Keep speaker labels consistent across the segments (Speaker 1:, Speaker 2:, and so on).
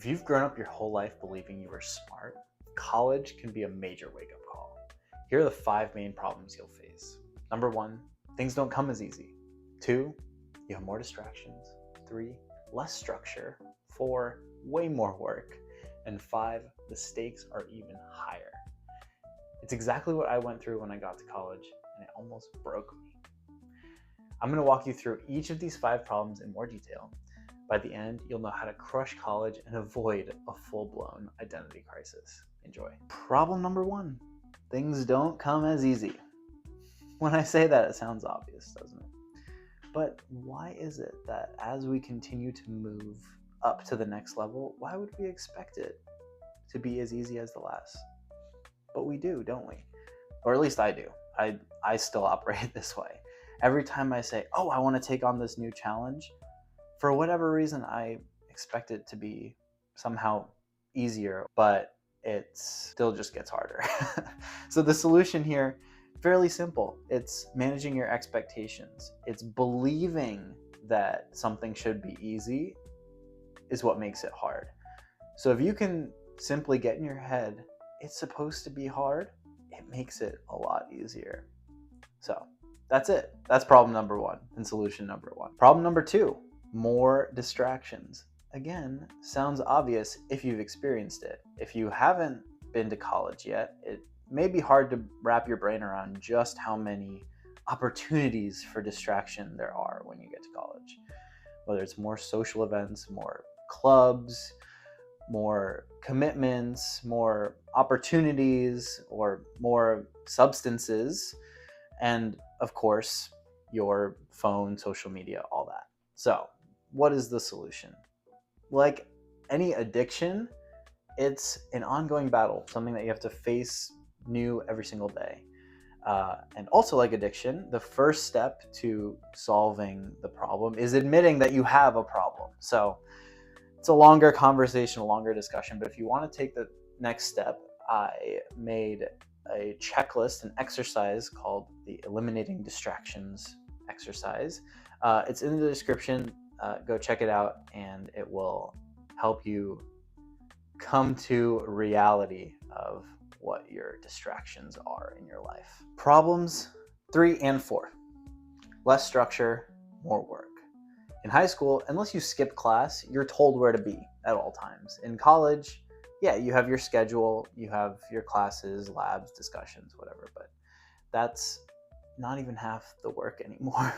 Speaker 1: If you've grown up your whole life believing you are smart, college can be a major wake-up call. Here are the 5 main problems you'll face. Number 1, things don't come as easy. 2, you have more distractions. 3, less structure. 4, way more work. And 5, the stakes are even higher. It's exactly what I went through when I got to college, and it almost broke me. I'm going to walk you through each of these 5 problems in more detail. By the end, you'll know how to crush college and avoid a full-blown identity crisis. Enjoy. Problem number 1, things don't come as easy. When I say that, it sounds obvious, doesn't it? But why is it that as we continue to move up to the next level, why would we expect it to be as easy as the last? But we do, don't we? Or at least I do. I still operate this way. Every time I say, oh, I want to take on this new challenge, for whatever reason, I expect it to be somehow easier, but it still just gets harder. So the solution here, fairly simple. It's managing your expectations. It's believing that something should be easy is what makes it hard. So if you can simply get in your head, it's supposed to be hard, it makes it a lot easier. So that's it. That's problem number 1 and solution number 1. Problem number 2, more distractions. Again, sounds obvious if you've experienced it. If you haven't been to college yet, it may be hard to wrap your brain around just how many opportunities for distraction there are when you get to college. Whether it's more social events, more clubs, more commitments, more opportunities, or more substances, and of course, your phone, social media, all that. So, what is the solution? Like any addiction, it's an ongoing battle, something that you have to face new every single day. And also like addiction, the first step to solving the problem is admitting that you have a problem. So it's a longer conversation, a longer discussion, but if you want to take the next step, I made a checklist, an exercise called the Eliminating Distractions exercise. It's in the description. Go check it out, and it will help you come to reality of what your distractions are in your life. Problems 3 and 4. Less structure, more work. In high school, unless you skip class, you're told where to be at all times. In college, yeah, you have your schedule, you have your classes, labs, discussions, whatever, but that's not even half the work anymore.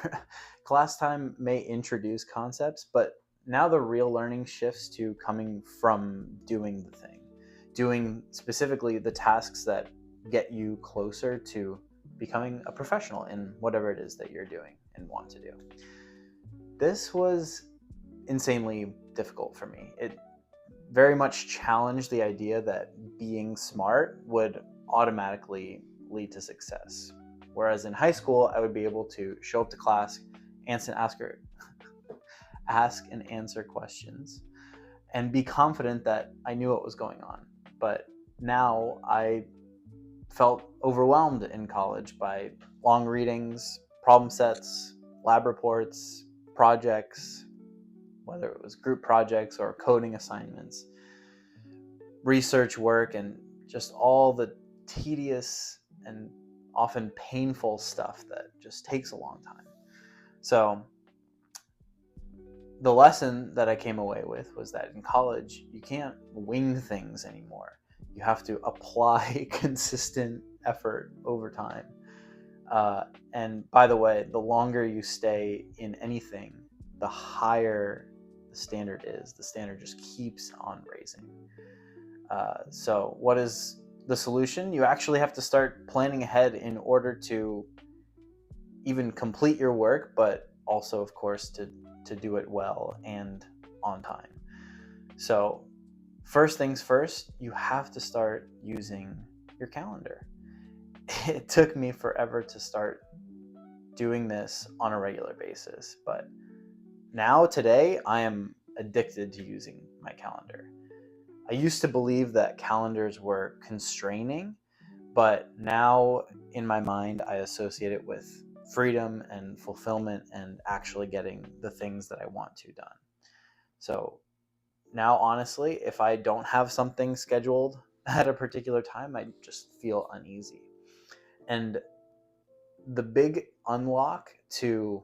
Speaker 1: Class time may introduce concepts, but now the real learning shifts to coming from doing the thing, doing specifically the tasks that get you closer to becoming a professional in whatever it is that you're doing and want to do. This was insanely difficult for me. It very much challenged the idea that being smart would automatically lead to success. Whereas in high school, I would be able to show up to class, ask and answer questions, and be confident that I knew what was going on. But now I felt overwhelmed in college by long readings, problem sets, lab reports, projects, whether it was group projects or coding assignments, research work, and just all the tedious and often painful stuff that just takes a long time. So the lesson that I came away with was that in college, you can't wing things anymore. You have to apply consistent effort over time. And by the way, the longer you stay in anything, the higher the standard is. The standard just keeps on raising. So what is the solution? You actually have to start planning ahead in order to even complete your work, but also, of course, to do it well and on time. So first things first, you have to start using your calendar. It took me forever to start doing this on a regular basis, but now today I am addicted to using my calendar. I used to believe that calendars were constraining, but now in my mind I associate it with freedom and fulfillment and actually getting the things that I want to done. So now, honestly, if I don't have something scheduled at a particular time, I just feel uneasy. And the big unlock to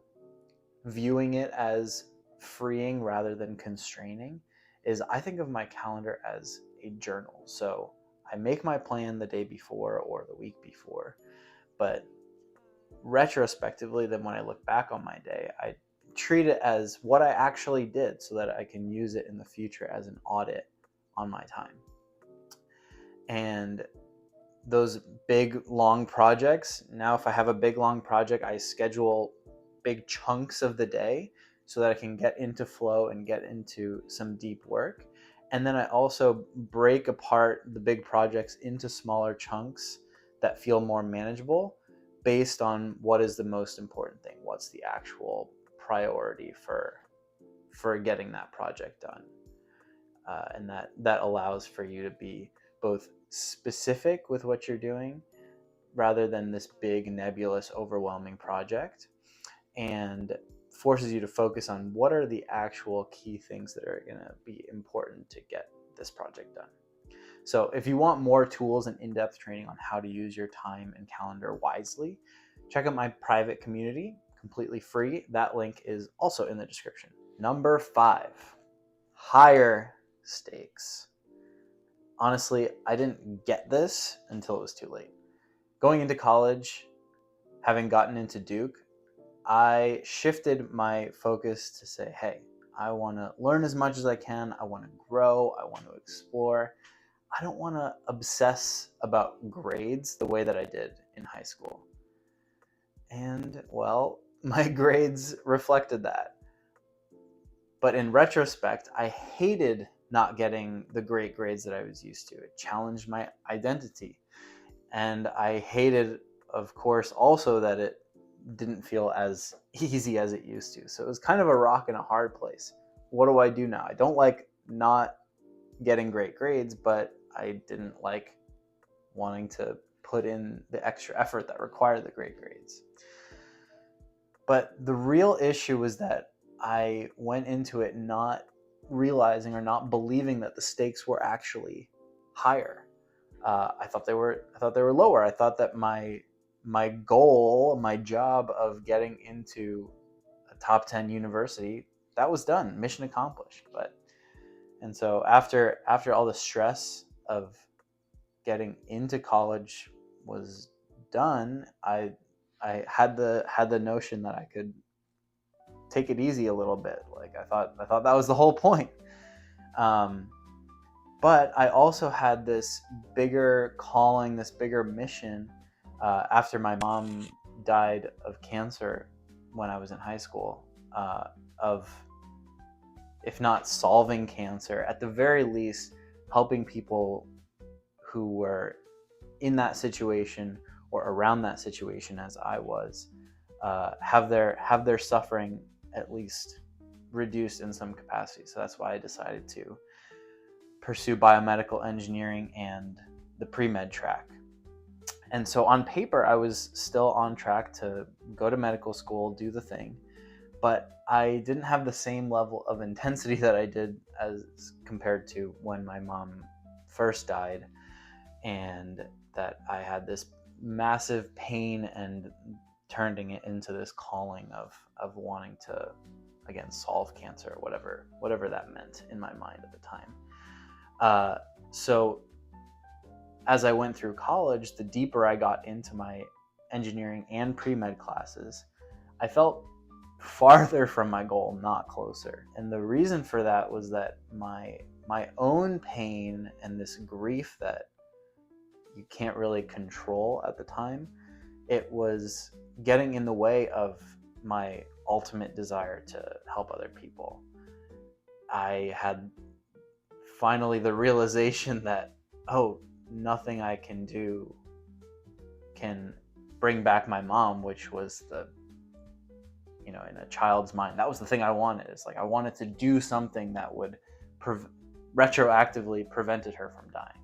Speaker 1: viewing it as freeing rather than constraining is I think of my calendar as a journal. So I make my plan the day before or the week before, but retrospectively, then when I look back on my day, I treat it as what I actually did so that I can use it in the future as an audit on my time. And those big long projects, now if I have a big long project, I schedule big chunks of the day so that I can get into flow and get into some deep work. And then I also break apart the big projects into smaller chunks that feel more manageable based on what is the most important thing, what's the actual priority for getting that project done. And that allows for you to be both specific with what you're doing rather than this big, nebulous, overwhelming project, and forces you to focus on what are the actual key things that are going to be important to get this project done. So if you want more tools and in-depth training on how to use your time and calendar wisely, check out my private community, completely free. That link is also in the description. Number 5, higher stakes. Honestly, I didn't get this until it was too late. Going into college, having gotten into Duke, I shifted my focus to say, hey, I want to learn as much as I can. I want to grow. I want to explore. I don't want to obsess about grades the way that I did in high school. And, well, my grades reflected that. But in retrospect, I hated not getting the great grades that I was used to. It challenged my identity. And I hated, of course, also that it didn't feel as easy as it used to. So it was kind of a rock and a hard place. What do I do now? I don't like not getting great grades, but I didn't like wanting to put in the extra effort that required the great grades. But the real issue was that I went into it not realizing or not believing that the stakes were actually higher. I thought they were lower. I thought that my goal, my job of getting into a top 10 university, that was done, mission accomplished. And so after all the stress of getting into college was done, I had the notion that I could take it easy a little bit. Like I thought that was the whole point. But I also had this bigger calling, this bigger mission after my mom died of cancer when I was in high school, of, if not solving cancer, at the very least helping people who were in that situation or around that situation as I was, have their suffering at least reduced in some capacity. So that's why I decided to pursue biomedical engineering and the pre-med track. And so on paper, I was still on track to go to medical school, do the thing, but I didn't have the same level of intensity that I did as compared to when my mom first died, and that I had this massive pain and turning it into this calling of wanting to, again, solve cancer, whatever that meant in my mind at the time. So as I went through college, the deeper I got into my engineering and pre-med classes, I felt farther from my goal, not closer. And the reason for that was that my own pain and this grief that you can't really control at the time, it was getting in the way of my ultimate desire to help other people. I had finally the realization that, oh, nothing I can do can bring back my mom, which was in a child's mind, that was the thing I wanted. It's like I wanted to do something that would retroactively prevented her from dying.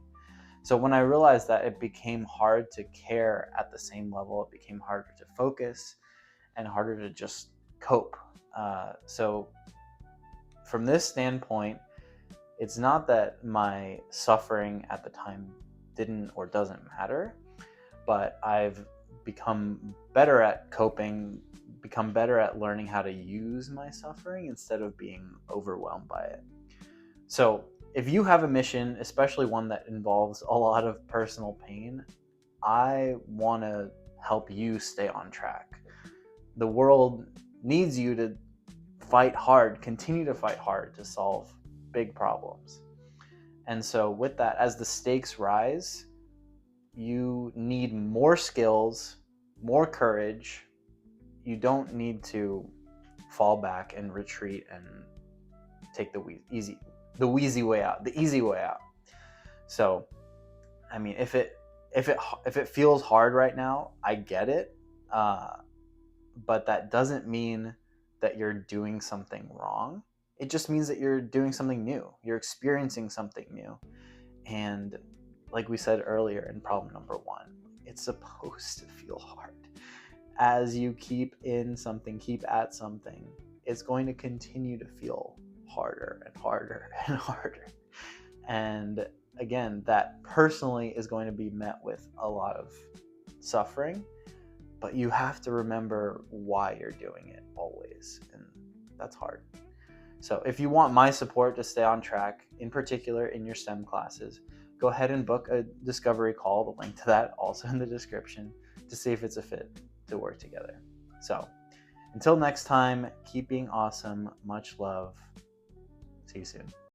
Speaker 1: So when I realized that, it became hard to care at the same level. It became harder to focus and harder to just cope. So from this standpoint, It's not that my suffering at the time didn't or doesn't matter, but I've become better at coping, become better at learning how to use my suffering instead of being overwhelmed by it. So if you have a mission, especially one that involves a lot of personal pain, I want to help you stay on track. The world needs you to fight hard, continue to fight hard to solve big problems. And so with that, as the stakes rise, you need more skills, more courage. You don't need to fall back and retreat and take the easy way out. So, I mean, if it feels hard right now, I get it, but that doesn't mean that you're doing something wrong. It just means that you're doing something new. You're experiencing something new. And like we said earlier in problem number 1, it's supposed to feel hard. As you keep at something, it's going to continue to feel harder and harder and harder. And again, that personally is going to be met with a lot of suffering, but you have to remember why you're doing it always. And that's hard. So if you want my support to stay on track, in particular in your STEM classes, go ahead and book a discovery call. The link to that also in the description, to see if it's a fit to work together. So until next time, keep being awesome. Much love. See you soon.